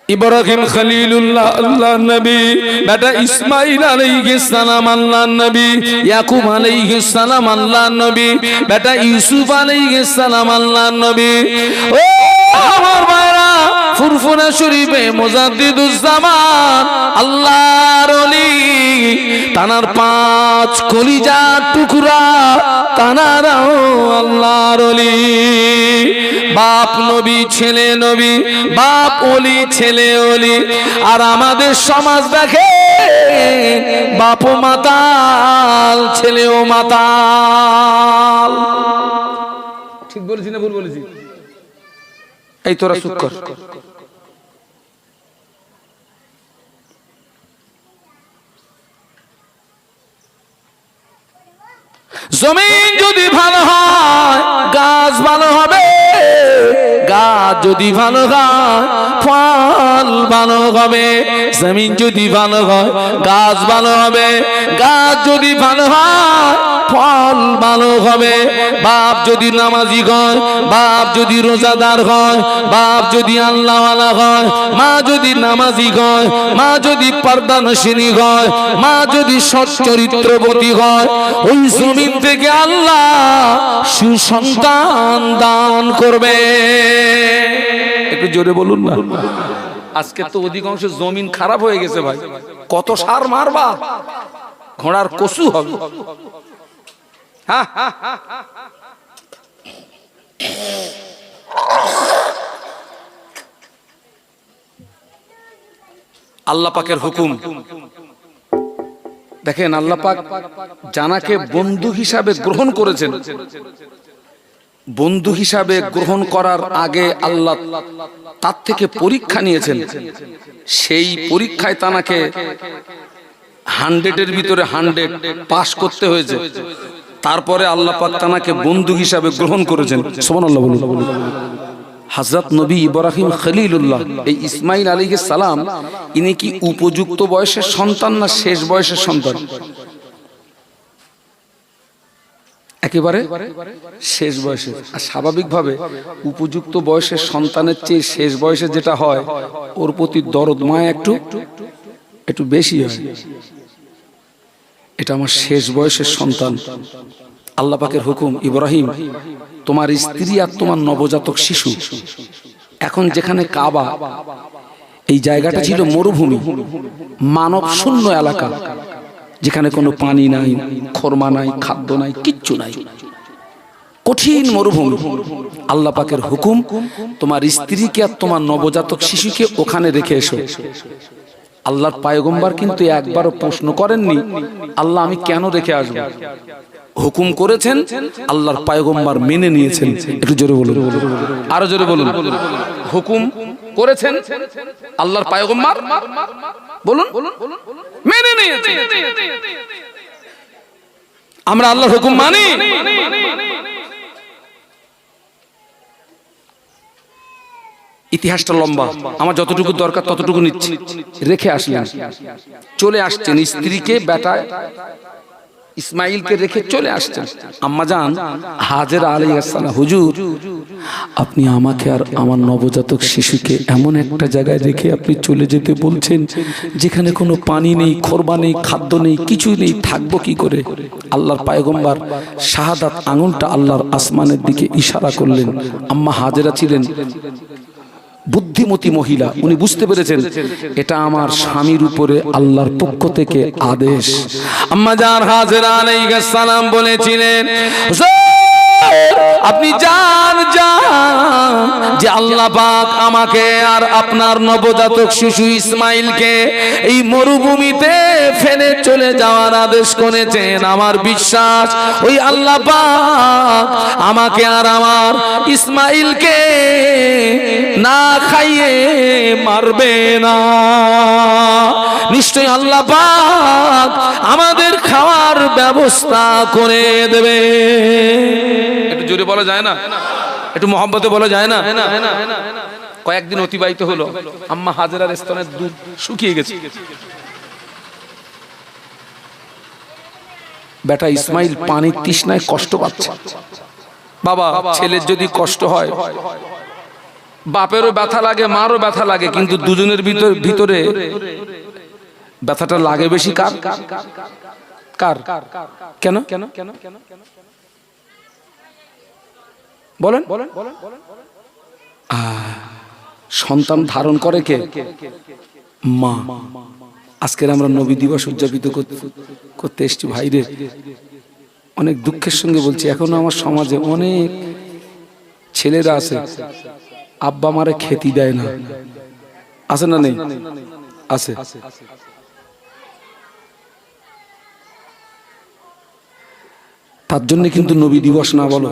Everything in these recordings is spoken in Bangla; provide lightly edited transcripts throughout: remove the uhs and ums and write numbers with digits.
ইব্রাহিম খলিলুল্লাহ আল্লাহর নবী, বেটা ইসমাঈল আলাইহিস সালাম আল্লাহর নবী, ইয়াকুব আলাইহিস সালাম আল্লাহর নবী, বেটা ইউসুফ আলাইহিস সালাম আল্লাহর নবী। ও আমার ভাইরা, ফুরফুরা শরীফে মুজাদ্দিদুজ্জামান আল্লাহর ওলি, তানার 5 কলিজার টুকরা, তানারাও আল্লাহর ওলি। বাপ নবী, ছেলে নবী, বাপ ওলি, ছেলে ওলি। আর আমাদের সমাজ দেখে, বাপও মাতাল, ছেলেও মাতাল। ঠিক বলেছি না ভুল বলেছি? এই তোরা চুপ কর। জমিন যদি ভালো হয়, গাছ ভালো হবে, গাছ যদি ভালো হয়, ফল ভালো হবে। জমিন যদি ভালো হয়, গাছ ভালো হবে, গাছ যদি ভালো হয়, ফল ভালো হবে। বাপ যদি নামাজি হয়, বাপ যদি রোজাদার হয়, বাপ যদি আল্লাহওয়ালা হয়, মা যদি নামাজি হয়, মা যদি পর্দানশিনী হয়, মা যদি সৎ চরিত্রবতী হয়, ওই জমিন থেকে আল্লাহ সুসন্তান দান করবে। একটু জোরে বলুন না। আজকে তো অধিকাংশ জমিন খারাপ হয়ে গেছে ভাই। কত সার মারবা, ঘোড়ার কসু হবে। আল্লাহ পাকের হুকুম দেখেন, আল্লাহ পাক জানাকে বন্ধু হিসাবে গ্রহণ করেছেন। বন্ধু হিসাবে গ্রহণ করার আগে আল্লাহ তার থেকে পরীক্ষা নিয়েছেন। সেই পরীক্ষায় তানাকে 100-এর ভিতরে 100 পাস করতে হয়েছে। তারপরে আল্লাহ পাক তানাকে বন্ধু হিসাবে গ্রহণ করেছেন। সুবহানাল্লাহ বলুন। হযরত নবী ইব্রাহিম খলিলুল্লাহ, এই ইসমাঈল আলাইহিস সালাম, ইনি কি উপযুক্ত বয়সের সন্তান না শেষ বয়সের সন্তান? একেবারে শেষ বয়সে। আর স্বাভাবিকভাবে উপযুক্ত বয়সের সন্তানের চেয়ে শেষ বয়সে যেটা হয়, ওর প্রতি দরদ মায়া একটু বেশি হয়। এটা আমার শেষ বয়সের সন্তান। আল্লাহ পাকের হুকুম, ইব্রাহিম, তোমার স্ত্রী আর তোমার নবজাতক শিশু, এখন যেখানে কাবা, এই জায়গাটা ছিল মরুভূমি, মানব শূন্য এলাকা, যেখানে কোনো পানি নাই, খরমা নাই, খাদ্য নাই, কিচ্ছু নাই, কঠিন মরুভূমি। আল্লাহ পাকের হুকুম, তোমার স্ত্রীকে আর তোমার নবজাতক শিশুকে ওখানে রেখে এসো। আল্লাহর পয়গম্বর কিন্তু একবারও প্রশ্ন করেননি, আল্লাহ আমি কেন রেখে আসবো। হুকুম করেছেন, আল্লাহর পয়গম্বর মেনে নিয়েছেন। একটু জোরে বলুন, আরো জোরে বলুন। হুকুম করেছেন, আল্লাহর পয়গম্বর বলুন মেনে নিয়েছেন। আমরা আল্লাহর হুকুম মানি। ইতিহাসটা লম্বা, আমার যতটুকু দরকার ততটুকু নিচ্ছি। রেখে আসলেন, চলে আসছেন, স্ত্রীকে বেটায় ইসমাইলকে রেখে চলে আসছেন। আম্মাজান হাজেরা আলাইহিস সালাম, হুজুর আপনি আমাকে আর আমার নবজাতক শিশুকে এমন একটা জায়গায় রেখে আপনি চলে যেতে বলছেন, যেখানে কোনো পানি নেই, খরবা নেই, খাদ্য নেই, কিছু নেই, থাকবো কি করে? আল্লাহর পয়গম্বর শাহাদাত আঙুলটা আল্লাহর আসমানের দিকে ইশারা করলেন। আম্মা হাজেরা ছিলেন বুদ্ধিমতী মহিলা, উনি বুঝতে পেরেছেন এটা আমার স্বামীর উপরে আল্লাহর পক্ষ থেকে আদেশ। আম্মা জান হাজেরা আলাইহিস সালাম বলেছিলেন, আপনি যান যে আল্লাহ পাক আমাকে আর আপনার নবজাতক শিশু ইসমাইলকে এই মরুভূমিতে ফেলে চলে যাওয়ার আদেশ করেছেন। আমার বিশ্বাস ওই আল্লাহ পাক আমাকে আর আমার ইসমাইলকে না খাইয়ে মারবে না। নিশ্চয়ই আল্লাহ পাক আমাদের খাওয়ার ব্যবস্থা করে দেবে। একটু জোরে বলা যায় না? একটু মহব্বতে বলা যায় না? কয়েকদিন অতিবাহিত হলো, আম্মা হাজেরার স্তনের দুধ শুকিয়ে গেছে। বেটা ইসমাইল পানির তৃষ্ণায় কষ্ট পাচ্ছে। বাবা, ছেলের যদি কষ্ট হয় বাপেরও ব্যথা লাগে, মারও ব্যথা লাগে, কিন্তু দুজনের ভিতরে ব্যথাটা লাগে বেশি কার? কার? কেন? বলেন। সন্তান ধারণ করে কে? মা। আজকের আমরা নবী দিবস উদযাপিত করতে এসেছি ভাইরে, অনেক দুঃখের সঙ্গে বলছি, এখনো আমার সমাজে অনেক ছেলেরা আছে আব্বা মারে খেতে দেয় না। আছে না নেই? আছে। তার জন্য কিন্তু নবী দিবস না বলো।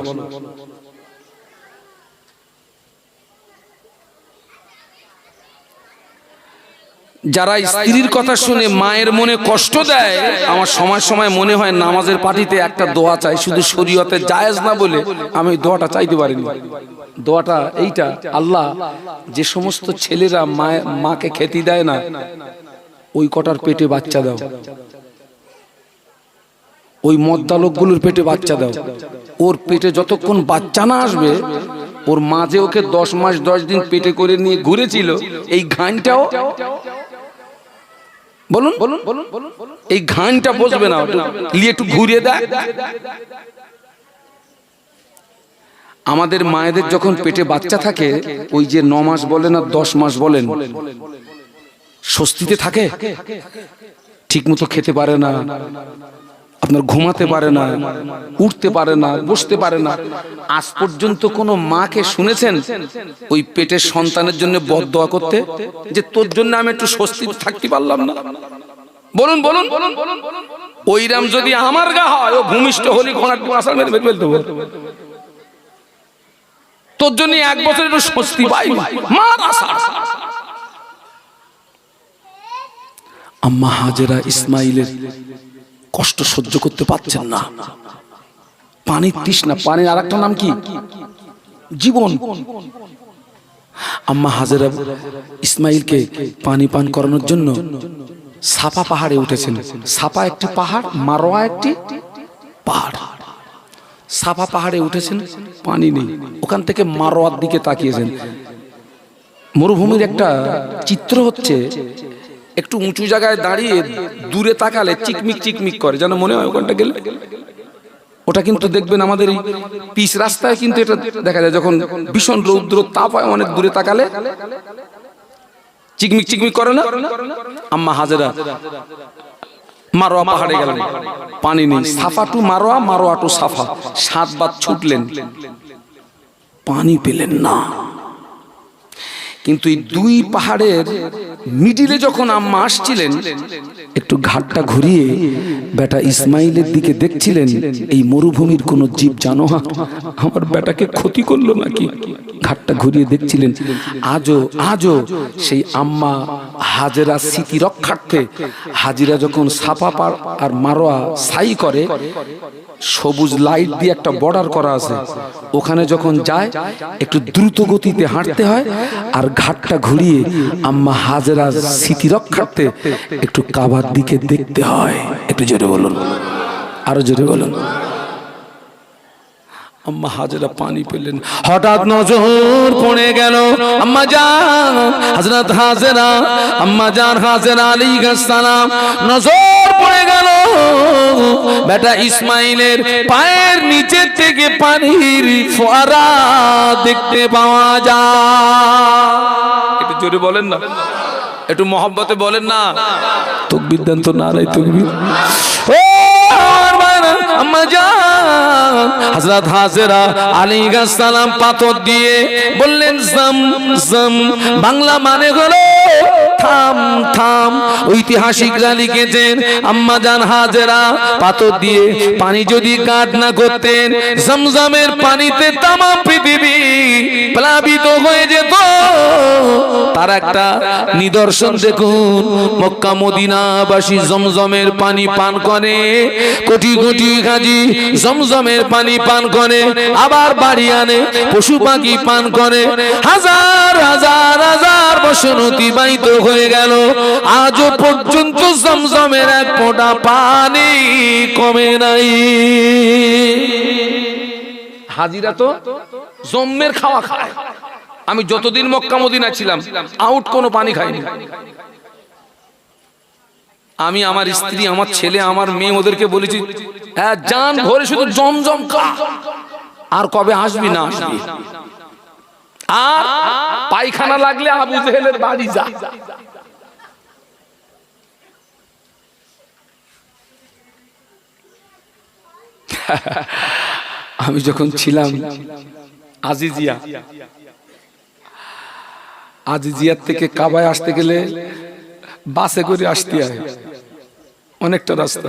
যারা স্ত্রীর কথা শুনে মায়ের মনে কষ্ট দেয়, আমার সময় সময় মনে হয় নামাজের পাটিতে একটা দোয়া চাই, শুধু শরীয়তে জায়েজ না বলে আমি দোয়াটা চাইতে পারিনি। দোয়াটা এইটা, আল্লাহ যে সমস্ত ছেলেরা মাকে খেতে দেয় না, ওই কটার পেটে বাচ্চা দাও, ওই মদ্দালকগুলোর পেটে বাচ্চা দাও। ওর পেটে যতক্ষণ বাচ্চা না আসবে, ওর মা যে ওকে 10 মাস 10 দিন পেটে করে নিয়ে ঘুরেছিল, এই ঘানটাও বলুন, এই ঘানটা বসবে না, একটু ঘুরিয়ে দেয়। আমাদের মায়েদের যখন পেটে বাচ্চা থাকে, ওই যে 9 মাস বলেন আর 10 মাস বলেন, স্বস্তিতে থাকে, ঠিক মতো খেতে পারে না, আপনার ঘুমাতে পারে না, উঠতে পারে না, বসতে পারে না। আজ পর্যন্ত কোনো মাকে শুনেছেন ওই পেটের সন্তানের জন্য বদদোয়া করতে, যে তোর জন্য আমি একটু স্বস্তিতে থাকতে পারলাম না? বলুন। ওইরাম যদি আমার গা হয়, ও ভূমিষ্ঠ হলি ঘোড়ার আসার মেরে ফেলতে হবে, তোর জন্য 1 বছর একটু স্বস্তি পাই। মার আশা। আম্মা হাজেরা ইসমাইলের কষ্ট সহ্য করতে পারছেন না, পানির তৃষ্ণা। পানির আরেকটা নাম কি? জীবন। আম্মা হাজেরা ইসমাইলকে পানি পান করানোর জন্য সাফা পাহাড়ে উঠেছেন। সাফা একটি পাহাড়, মারোয়া একটি পাহাড়। সাফা পাহাড়ে উঠেছেন, পানি নেই, ওখান থেকে মারোয়ার দিকে তাকিয়েছেন। মরুভূমির একটা চিত্র হচ্ছে, একটু উঁচু জায়গায় দাঁড়িয়ে দূরে তাকালে চিকমিক চিকমিক করে, যেন মনে হয় ওখানটা গেলে। ওটা কিন্তু দেখবেন আমাদের এই পিচ রাস্তায় কিন্তু এটা দেখা যায়, যখন ভীষণ রৌদ্র তাপ হয়, অনেক দূরে তাকালে চিকমিক চিকমিক করে না? আম্মা হাজেরা মারোয়া পাহাড়ে গেলেন, পানি নেই। সাফা টু মারোয়া, মারোয়া টু সাফা, 7 বার ছুটলেন, পানি পেলেন না। কিন্তু এই 2 পাহাড়ের মিডিলে যখন আম্মা আসছিলেন, একটু ঘাটটা ঘুরিয়ে বেটা ইসমাইলের দিকে দেখছিলেন, এই মরুভূমির কোন জীব জানোয়ার আমার বেটাকে ক্ষতি করলো নাকি। ঘাটটা ঘুরিয়ে দেখছিলেন। আজও সেই আম্মা হাজেরা স্মৃতি রক্ষার্থে, হাজিরা যখন সাফা আর মারোয়া সাই করে, সবুজ লাইট দিয়ে একটা বর্ডার করা আছে, ওখানে যখন যায় একটু দ্রুত গতিতে হাঁটতে হয়, আর ঘাটটা ঘুরিয়ে আম্মা হাজেরা স্মৃতি রক্ষার্থে একটু কাবার দিকে দেখতে হয়। একটু জোরে বলুন, আরো জোরে বলুন। আম্মা হাজেরা পানি পেলেন, হঠাৎ নজর পড়ে গেল আম্মা জান হযরত হাজেরা, আম্মা জান হাজেরা আলাইহিস সালাম, নজর পড়ে গেল বেটা ইসমাইলের পায়ের নিচে থেকে পানির ফোয়ারা দেখতে পাওয়া যায়। একটু জোরে বলেন না, একটু মহব্বতে বলেন না। তাকবীর দেন তো, নারে তাকবীর। আম্মা জান হযরত হাজেরা আলাইহিস সালাম পাথর দিয়ে বললেন জম জম, বাংলা মানে হলো থাম থাম। ঐতিহাসিকরা লিখেছেন আম্মা জান হাজেরা পাথর দিয়ে পানি যদি কাট না করতেন, জমজমের পানিতে তামাম পৃথিবী প্লাবিত হয়ে যেত। তার একটা নিদর্শন দেখুন, মক্কা মদিনাবাসী জমজমের পানি পান করে, কোটি কোটি হাজি জমজমের পানি পান করে, আবার বাড়ি আনে, পশু পাখি পান করে, হাজার হাজার হাজার বছর অতিবাহিত হয়ে গেল, আজও পর্যন্ত জমজমের এক ফোঁটা পানি কমে নাই। হাজিরা তো জম্মের খাওয়া খায়, আমি যতদিন মক্কা মদিনা ছিলাম আউট কোনো পানি খাইনি। আমি আমার স্ত্রী, আমার ছেলে, আমার মেয়ে ওদেরকে বলেছি, হ্যাঁ জান ভরে শুধু জমজম খা, আর কবে আসবি না আসবি, আর পায়খানা লাগলে আবু জেহেলের বাড়ি যা। আমি যখন ছিলাম আজিজিয়ার থেকে কাবায় আসতে গেলে বাসে করে আসতে হয়, অনেকটা রাস্তা।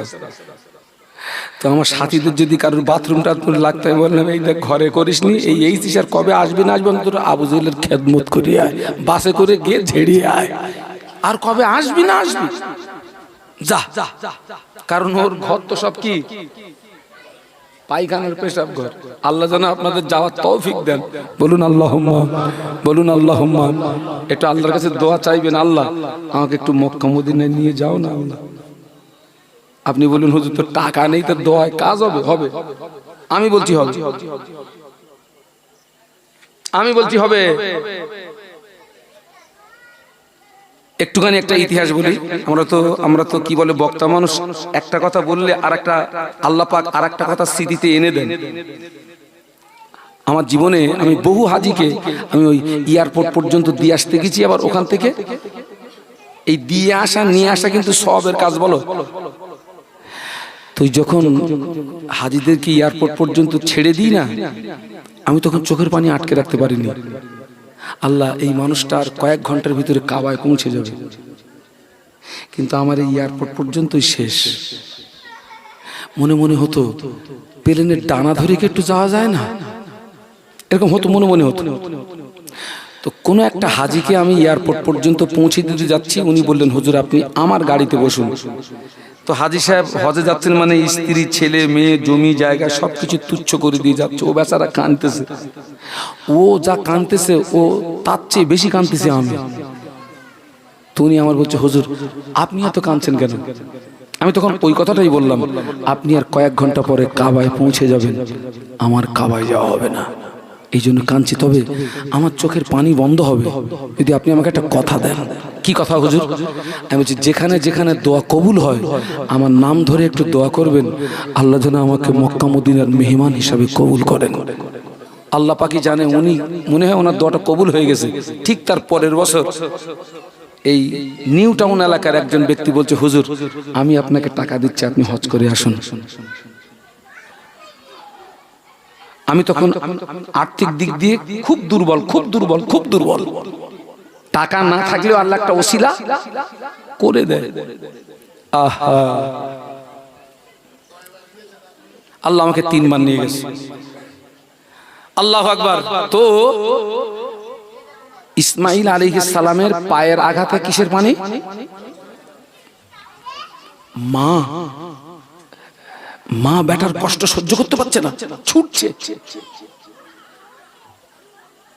তো আমার সাথীদের যদি কারোর বাথরুম টাথরুম লাগতে হয়, বললাম এই দেখ ঘরে করিসনি, এই আর কবে আসবি না আসবে, তোর আবু জেহেলের খেদমত করে আয়, বাসে করে গিয়ে ঝেড়িয়ে আয়, আর কবে আসবি না আসবি যা। কারণ ওর ঘর তো সব কি পায়খানার পেশাব ঘর। আল্লাহ যেন আপনাদের যাওয়ার তৌফিক দেন। বলুন আল্লাহুম্মা, বলুন আল্লাহুম্মা। এটা আল্লাহর কাছে দোয়া চাইবেন, আল্লাহ আমাকে একটু মক্কা মদিনায় নিয়ে যাও না। আপনি বলুন হুজুর তো টাকা নেই, তো দোয়ায় কাজ হবে? হবে। আমি বলছি হবে, আমি বলছি হবে। একটুখানি একটা ইতিহাস বলি। আমরা তো কি বলে বক্তা মানুষ, একটা কথা বললে আরেকটা আল্লাহ পাক আরেকটা কথা স্মৃতিতে এনে দেন। আমার জীবনে আমি বহু হাজিকে আমি ওই এয়ারপোর্ট পর্যন্ত দিয়ে আসতে গেছি, আবার ওখান থেকে এই দিয়ে আসা নিয়ে আসা কিন্তু সবের কাজ বলো। তুই যখন হাজিদেরকে এয়ারপোর্ট পর্যন্ত ছেড়ে দিই না, আমি তখন চোখের পানি আটকে রাখতে পারিনি। আল্লাহ এই মানুষটার কয়েক ঘন্টার ভিতরে কাবায় পৌঁছে যাবে, কিন্তু আমার এই এয়ারপোর্ট পর্যন্তই শেষ। মনে মনে হতো প্লেনের ডানা ধরে কি একটু যাওয়া যায় না, এরকম হতো, মনে মনে হতো। তো কোনো একটা হাজিকে আমি এয়ারপোর্ট পর্যন্ত পৌঁছে দিতে যাচ্ছি, উনি বললেন হুজুর আপনি আমার গাড়িতে বসুন। তো হাজি সাহেব হজে যাচ্ছেন মানে স্ত্রী ছেলে মেয়ে জমি জায়গা সবকিছু তুচ্ছ করে দিয়ে যাচ্ছে। ও বেচারা কাঁদতেছে, ও যা কাঁদতেছে ও তার চেয়ে বেশি কাঁদতেছে আমি। তো উনি আমার বলছে হুজুর আপনি এত কাঁদছেন কেন? আমি তখন ওই কথাটাই বললাম, আপনি আর কয়েক ঘন্টা পরে কাবায় পৌঁছে যাবেন, আমার কাবায় যাওয়া হবে না, এই জন্য কাঁদছি। তবে আমার চোখের পানি বন্ধ হবে যদি আপনি আমাকে একটা কথা দেন। কি কথা হুজুর? আমি বলছি যেখানে যেখানে দোয়া কবুল হয় আমার নাম ধরে একটু দোয়া করবেন, আল্লাহ যেন আমাকে মক্কা মদিনার মেহমান হিসাবে কবুল করেন। আল্লাহ পাকি জানে, উনি মনে হয় ওনার দোয়াটা কবুল হয়ে গেছে। ঠিক তার পরের বছর এই নিউ টাউন এলাকার একজন ব্যক্তি বলছে হুজুর আমি আপনাকে টাকা দিচ্ছি, আপনি হজ করে আসুন। আমি তখন আর্থিক দিক দিয়ে খুব দুর্বল, খুব দুর্বল, খুব দুর্বল। টাকা না থাকলেও আল্লাহ একটা ওসিলা করে দেয়। আহা, আল্লাহ আমাকে 3 বার নিয়ে গেছে। আল্লাহু আকবার। তো ইসমাইল আলাইহিস সালামের পায়ের আঘাতে কিসের পানি? মা বেটার কষ্ট সহ্য করতে পারছে না, ছুটছে।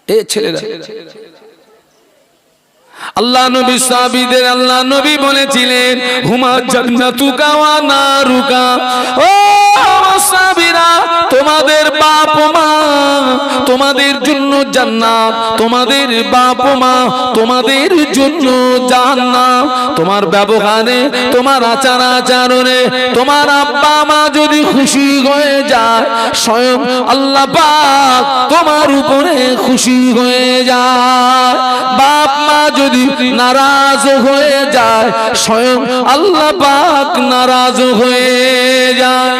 এ ছেলেরা, আল্লাহ নবী সাহাবীদের আল্লাহ নবী বলেছিলেন হুমা জান্নাতুকা ওয়া নারুকা। ও সাহাবীরা, তোমাদের বাপ মা তোমাদের জন্য জান্নাত, তোমাদের বাপ মা তোমাদের জন্য জাহান্নাম। তোমার ব্যবহারে, তোমার আচার আচরণে তোমার আব্বা মা যদি খুশি হয়ে যায়, স্বয়ং আল্লাহ পাক তোমার উপরে খুশি হয়ে যায়। বাপ মা যদি নারাজ হয়ে যায়, স্বয়ং আল্লাহ পাক নারাজ হয়ে যায়।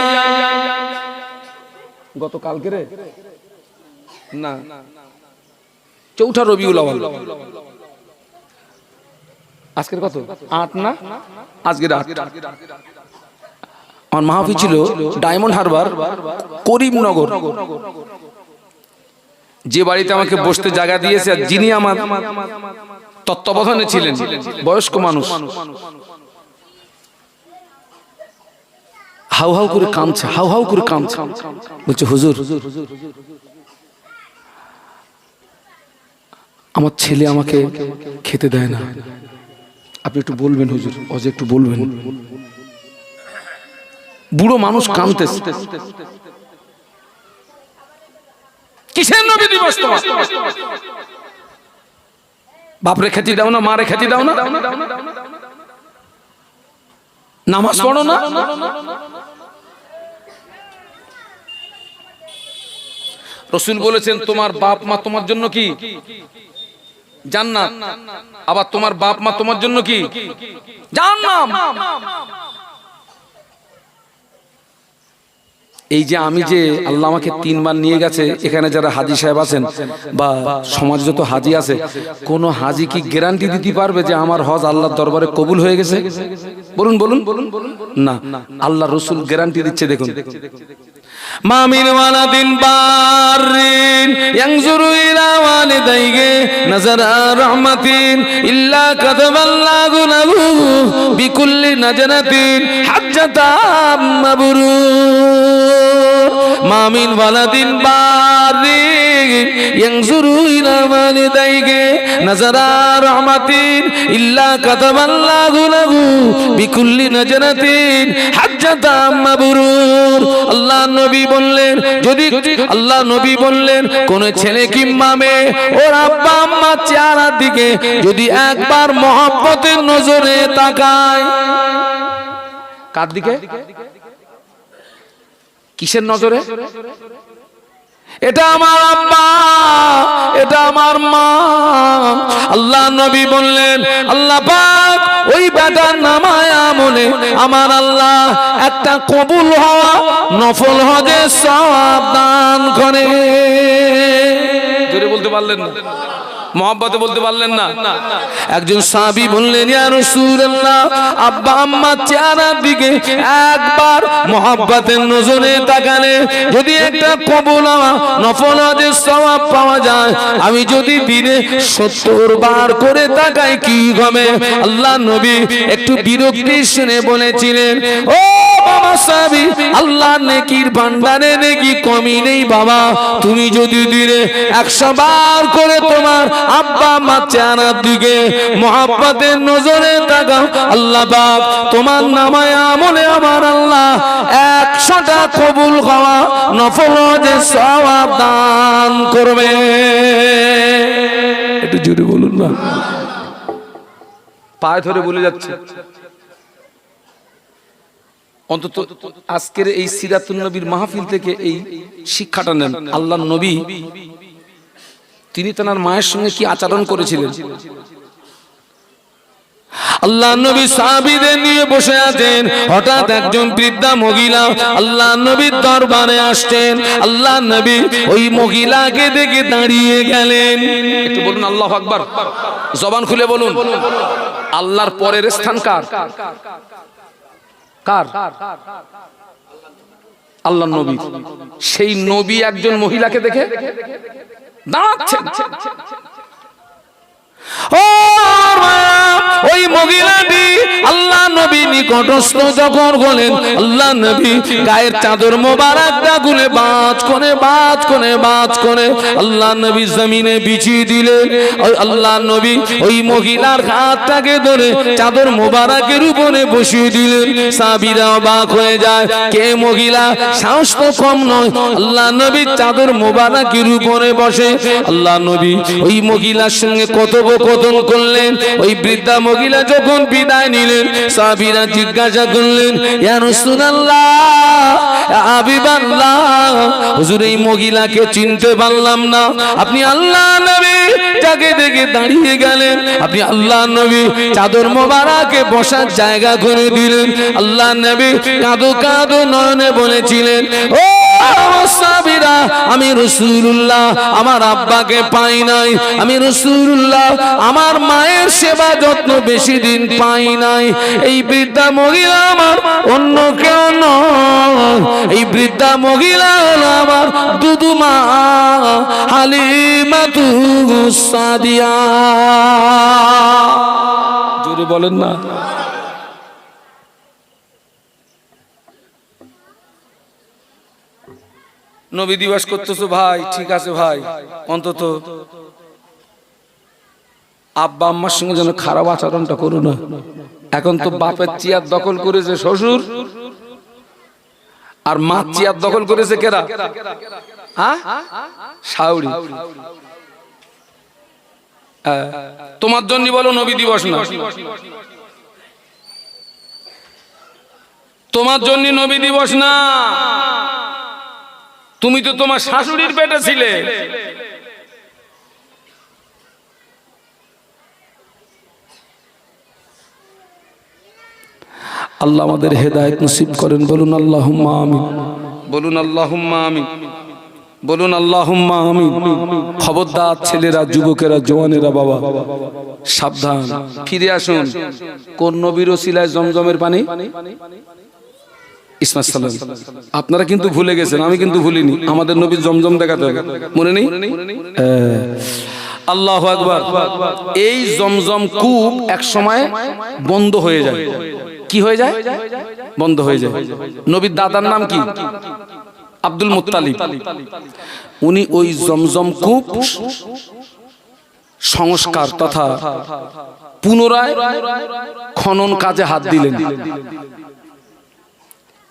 গতকালকে রে না, 4 রবিউল আউয়াল, আজকের কত 8 না, আজকের 8। আমার মাহফিল ছিল ডায়মন্ড হারবার করিমনগর। যে বাড়িতে আমাকে বসতে জায়গা দিয়েছে আর যিনি আমার তত্ত্বাবধানে ছিলেন বয়স্ক মানুষ, হাউ হাউ করে কাঁদছে, হাউ হাউ করে কাঁদছে। বলছে হুজুর আমার ছেলে আমাকে খেতে দেয় না, আপনি একটু বলবেন হুজুর, অজে একটু বলবেন। বুড়ো মানুষ কাঁদতেছে। কিসের নবী দিবস তোমার? বাপরে খেতে দাও না, মারে খেতে দাও না, নামাজ পড়ো না। রাসূল বলেছেন তোমার বাপ মা তোমার জন্য কি জান্নাত, আবার তোমার বাপ মা তোমার জন্য কি জাহান্নাম। এই যে আমি যে আল্লাহ আমাকে 3 বার নিয়ে গেছে, এখানে যারা হাজী সাহেব আছেন বা সমাজ যত হাজী আছে, কোন হাজী কি গ্যারান্টি দিতে পারবে যে আমার হজ আল্লাহর দরবারে কবুল হয়ে গেছে? বলুন বলুন না, আল্লাহ রাসূল গ্যারান্টি দিচ্ছে। দেখুন, মা মিন ওয়ালাদিন বারিন ইয়ানজুরু ইলা ওয়ালিদাইহি নাযারা রাহমাতিন ইল্লা কাতাবাল্লাহু লাহু বিকুল্লি নাজরাতিন হাজ্জাতাম মাবরুর। মা মিন ওয়ালাদিন বারিন ইয়ানজুরু ইলা ওয়ালিদাইহি নাযারা রাহমাতিন ইল্লা কাতাবাল্লাহু লাহু বিকুল্লি নাজরাতিন হাজ্জাতাম মাবরুর। আল্লাহ নবী বললেন, যদি আল্লাহ নবী বললেন কোন ছেলে কিংবা মেয়ে ওর আব্বা আম্মা চেহারার দিকে যদি একবার মহব্বতের নজরে তাকায়, কার দিকে? কিসের নজরে? এটা আমার আব্বা, এটা আমার মা। আল্লাহ নবী বললেন, আল্লাহ পাক ওই বেটার নামায় আমলে আমার আল্লাহ একটা কবুল হওয়া নফল হজের সওয়াব দান করে। জোরে বলতে পারলেন না, মহব্বতে বলতে পারলেন না। একজন সাহাবী বললেন, ইয়া রাসূলুল্লাহ, আব্বা আম্মার চেহারার দিকে একবার মহব্বতের নজরে তাকালে যদি একটা কবুল হওয়া নফল হজের সওয়াব পাওয়া যায়, আমি যদি দিনে 70 বার করে তাকাই কি হবে? আল্লাহ নবী একটু বিরক্তি শুনে বলেছিলেন, ও বাবা সাহাবী, আল্লাহর নেকির ভান্ডারে নেকি কমি নেই বাবা। তুমি যদি দিনে 100 বার করে তোমার আব্বা মা চেহারার দিকে মহব্বতের নজরে তাকাও, আল্লাহ পাক তোমার নামায় আমলে আমার আল্লাহ 100টা কবুল হওয়া নফল হজের সওয়াব দান করবে। একটু জোরে বলুন না, পায়ে ধরে বলে যাচ্ছে। অন্তত আজকের এই সিরাতুন নবীর মাহফিল থেকে এই শিক্ষাটা নেন। আল্লাহর নবী তিনি তার মায়ের সঙ্গে কি আচরণ করেছিলেন? আল্লাহ নবী সাহাবীদের নিয়ে বসে আছেন, হঠাৎ একজন বৃদ্ধা মহিলা আল্লাহ নবীর দরবারে আসছেন। আল্লাহ নবী ওই মহিলাকে দেখে দাঁড়িয়ে গেলেন। একটু বলুন আল্লাহু আকবার, জবান খুলে বলুন। আল্লাহর পরের স্থান কার? কার? আল্লাহর নবী। সেই নবী একজন মহিলাকে দেখে দাঁড়াচ্ছেন। ওই মহিলাটি আল্লাহ নবী নিকটস্থ যখন হলেন, আল্লাহ নবী গায়ের চাদর মোবারকটা খুলে বাজ করে আল্লাহ নবী জমিনে বিছিয়ে দিলেন। আল্লাহ নবী ওই মহিলার হাতটাকে ধরে চাদর মোবারকের উপরে বসিয়ে দিলেন। সাহাবীরা অবাক হয়ে যায়, কে মহিলা, সাহস তো কম নয়। আল্লাহ নবী চাদর মোবারকের উপরে বসে আল্লাহ নবী ওই মহিলার সঙ্গে কথোপকথন করলেন। ওই বৃদ্ধা মহিলা যখন বিদায় নিলেন, সাহাবীরা জিজ্ঞাসা করলেন, ইয়া রাসূলুল্লাহ, ইয়া হাবিবাল্লাহ, হুজুর এই মহিলাকে চিনতে পারলাম না। আপনি আল্লাহ নবী যাকে দেখে দাঁড়িয়ে গেলেন, আপনি আল্লাহ নবী চাদর মোবারকে বসার জায়গা করে দিলেন। আল্লাহ নবী কাঁদো কাঁদো নয়নে বলেছিলেন, ও সাহাবীরা, আমি রাসূলুল্লাহ আমার আব্বাকে পাই নাই, আমি রাসূলুল্লাহ আমার মায়ের সেবা যত্ন বেশি দিন পাই নাই। এই বৃদ্ধা মহিলা আমার অন্য কেউ নয়, এই বৃদ্ধা মহিলা হলো আমার দুদু মা হালিমাতুস সাদিয়া। জোরে বলেন না। নবী দিবস করতেছো ভাই, ঠিক আছে ভাই, অন্তত আব্বা আম্মার সঙ্গে যেন খারাপ আচরণটা করো না। এখন তো বাপের চেয়ার দখল করেছে শ্বশুর, আর মা চেয়ার দখল করেছে কেরা? শাশুড়ি। তোমার জন্য বলো নবী দিবস না, তোমার জন্য নবী দিবস না। তুমি তো তোমার শাশুড়ির পেটে ছিলে। আল্লাহ আমাদের হেদায়েত নসিব করেন, বলুন আল্লাহুম্মা আমিন, বলুন আল্লাহুম্মা আমিন, বলুন আল্লাহুম্মা আমিন। খবরদার ছেলেরা, যুবকেরা, জওয়ানেরা, বাবা সাবধান, ফিরে আসুন। কোন নবীর ওসিলায় জমজমের পানি? ইসমাঈল সালাম। আপনারা কিন্তু ভুলে গেছেন, আমি কিন্তু ভুলিনি। আমাদের নবীর জমজম দেখাতে হবে, মনে নেই? আল্লাহু আকবার। এই জমজম কূপ এক সময় বন্ধ হয়ে যায়। কি হয়ে যায়? বন্ধ হয়ে যায়। নবীর দাদার নাম কি? Abdul Muttalib. উনি ওই জমজম কূপ সংস্কার তথা পুনরায় খনন কাজে হাত দিলেন।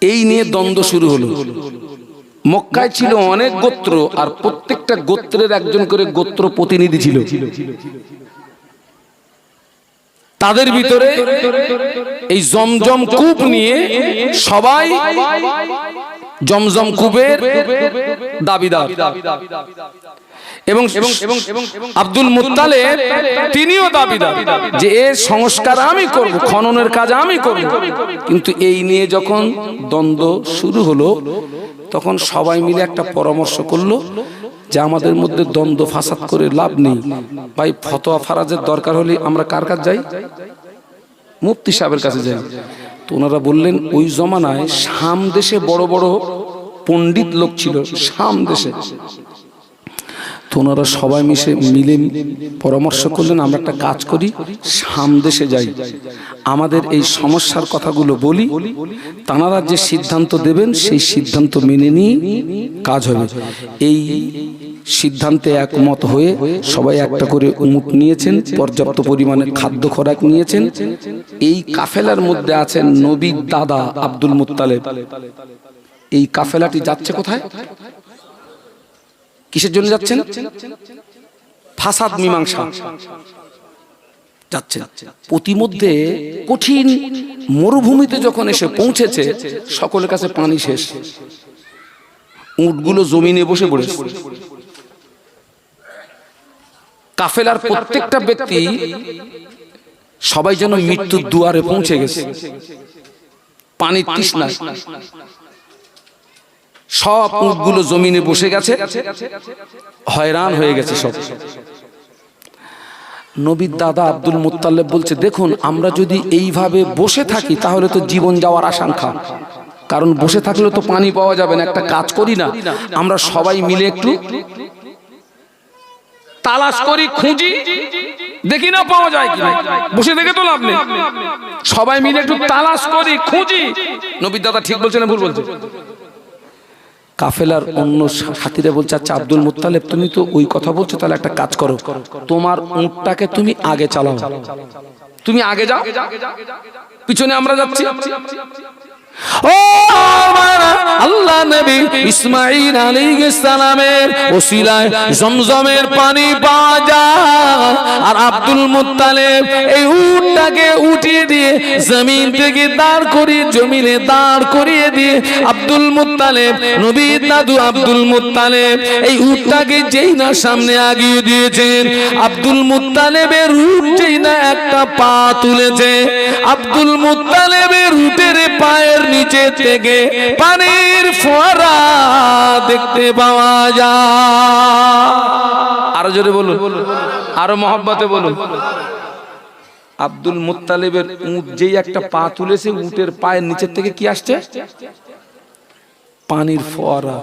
এই নিয়ে দ্বন্দ্ব শুরু হলো। মক্কায় ছিল অনেক গোত্র, আর প্রত্যেকটা গোত্রের একজন করে গোত্র প্রতিনিধি ছিল। তাদের ভিতরে এই জমজম কূপ নিয়ে সবাই জমজম কূপের দাবিদার। এবং আব্দুল মুত্তালিব তিনিও দাবিদার যে এর সংস্কার আমি করব, খননের কাজ আমি করব। কিন্তু এই নিয়ে যখন দ্বন্দ্ব শুরু হলো, তখন সবাই মিলে একটা পরামর্শ করলো যে আমাদের মধ্যে দ্বন্দ্ব ফাসাদ করে লাভ নেই। ভাই, ফতোয়া ফারাজের দরকার হলে আমরা কার কাছে যাই? মুফতি সাহেবের কাছে যাই। তো ওনারা বললেন, ওই জমানায় শাম দেশে বড় বড় পণ্ডিত লোক ছিল, শাম দেশে। তো ওনারা সবাই মিলে পরামর্শ করলেন, আমরা একটা কাজ করি, শাম দেশে যাই, আমাদের এই সমস্যার কথাগুলো বলি, তাঁরা যে সিদ্ধান্ত দেবেন সেই সিদ্ধান্ত মেনে নিয়ে কাজ হবে। এই সিদ্ধান্তে একমত হয়ে সবাই একটা করে উট নিয়েছেন, পর্যাপ্ত পরিমাণে খাদ্য খোরাক নিয়েছেন। এই কাফেলার মধ্যে আছেন নবীর দাদা আব্দুল মুত্তালিব। এই কাফেলাটি যাচ্ছে কোথায়? কিসের জন্য যাচ্ছেন? ফাসাদ মীমাংসা যাচ্ছে। প্রতিমধ্যে কঠিন মরুভূমিতে যখন এসে পৌঁছেছে, সকলের কাছে পানি শেষ, উটগুলো জমিনে বসে পড়েছে। কাফেলার প্রত্যেকটা ব্যক্তি সবাই যেন মৃত্যুর দুয়ারে পৌঁছে গেছে, পানির তৃষ্ণায়। সব উটগুলো জমিনে বসে গেছে, হয়রান হয়ে গেছে সব। নবীর দাদা আব্দুল মুত্তালিব বলছে, দেখুন আমরা যদি এইভাবে বসে থাকি তাহলে তো জীবন যাওয়ার আশঙ্কা, কারণ বসে থাকলে তো পানি পাওয়া যাবে না। একটা কাজ করি না, আমরা সবাই মিলে একটু তালাশ করি, খুঁজি, দেখি না পাওয়া যায় কিনা। বসে দেখে তো লাভ নেই, সবাই মিলে একটু তালাশ করি, খুঁজি। নবীর দাদা ঠিক বলছে না ভুল বলছে? কাফেলার অন্য সাথীরা বলছে, আচ্ছা আব্দুল মুত্তালিব তুমি তো ওই কথা বলছো, তাহলে একটা কাজ করো, তোমার উটটাকে তুমি আগে চালাও, তুমি আগে যাও, পিছনে আমরা যাচ্ছি। ও আল্লাহ নবী ইসমাঈল আলাইহিস সালামের ওসিলায় জমজমের পানি পাওয়া যায়। আর আব্দুল মুত্তালিব এই উটটাকে উঠিয়ে দিয়ে জমিন থেকে দাঁড় করিয়ে জমিনে দাঁড় করিয়ে দিয়ে আব্দুল মুত্তালিব, নবীর দাদু আব্দুল মুত্তালিব এই উটটাকে যেই না সামনে আগিয়ে দিয়েছেন, আব্দুল মুত্তালিবের উট যেই না একটা পা তুলেছে, আব্দুল মুত্তালিবের উটের পায়ের নিচে থেকে পানির ফোয়ারা দেখতে পাওয়া যায়। আরো জোরে বলুন, আরো মহব্বতে বলুন। আব্দুল মুত্তালিবের উট যেই একটা পা তুলেছে, উটের পায়ের নিচের থেকে কি আসছে? পানির ফোয়ারা।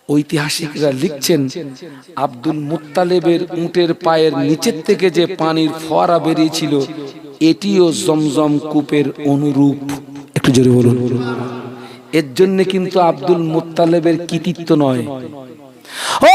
ঐতিহাসিকরা লিখছেন, আব্দুল মুত্তালিবের উটের পায়ের নিচের থেকে যে পানির ফোয়ারা বেরিয়েছিল, এটিও জমজম কূপের অনুরূপ। একটু জোরে বলুন। এর জন্য কিন্তু আব্দুল মুত্তালিবের কৃতিত্ব নয়। ও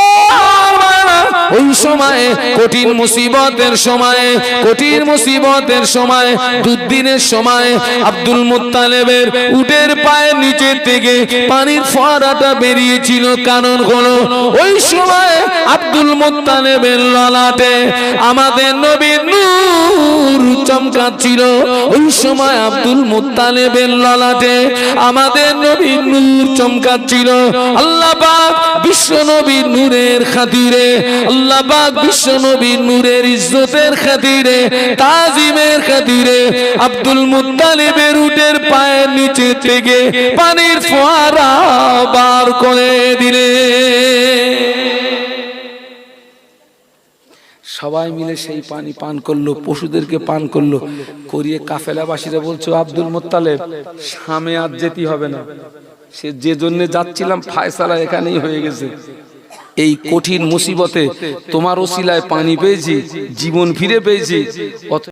ওই সময় কঠিন মুসিবতের সময়, কঠিন মুসিবতের সময়, দুর্দিনের সময় আব্দুল মুত্তালিবের উটের পায়ের নিচে থেকে পানির ফোয়ারাটা বেরিয়েছিল। কারণ হলো ওই সময় আব্দুল মুত্তালিবের ললাটে আমাদের নবীর নূর চমকাচ্ছিল। ওই সময় আব্দুল মুত্তালিবের ললাটে আমাদের নবীর নূর চমকাচ্ছিল। আল্লাহ পাক বিশ্ব নবীর নূরের খাতিরে, আল্লাহ পাক বিশ্ব নবীর নূরের ইজ্জতের খাতিরে, তাজিমের খাতিরে আব্দুল মুত্তালিবের উটের পায়ের নিচে থেকে পানির ফোয়ারা বার করে দিলে। সবাই মিলে সেই পানি পান করলো, পশুদেরকে পান করলো, করিয়ে কাফেলাবাসীরা বলছো আব্দুল মুত্তালিব শামে আর যেতে হবে না, সে যে জন্য যাচ্ছিলাম ফায়সালা এখানেই হয়ে গেছে। এই কঠিন মুসিবতে তোমার ওসিলায় পানি পেয়েছি, জীবন ফিরে পেয়েছি।